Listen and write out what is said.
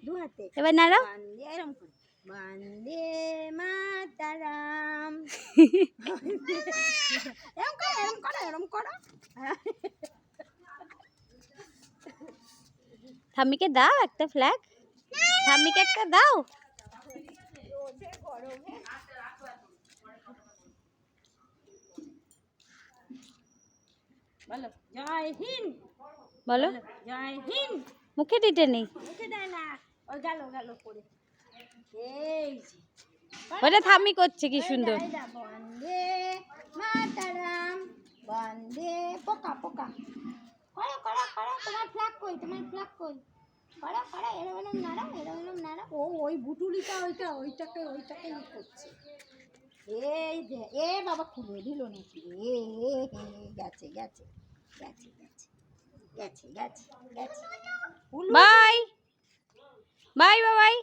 দু হাতে এবার নাড়াও। বন্দে এরকম করে বন্দে মাতরম এরকম করো এরকম করো। ঠাম্মিকে দাও একটা ফ্ল্যাগ, ঠাম্মিকে একটা দাও। বলো জয় হিন্দ, বলো। জয় হিন্দ। মুখে দিতে নেই, মুখে দেয় না, ওই গেল গেল করে। এই যে ওটা ঠাম্মি করছে কি সুন্দর। বন্দে মাতরম বন্দে পোকা পোকা করো করো করো। তোমার ফ্ল্যাগ কই, তোমার ফ্ল্যাগ কই? করো করো এরকম নাড়াও এরকম নাড়াও। ও ওই বুটুলিটা ওইটাকে করছে। এই যে এ বাবা খুলে দিল নাকি? গেছে গেছে গেছে গেছে গেছে গেছে গেছে। Bye bye bye.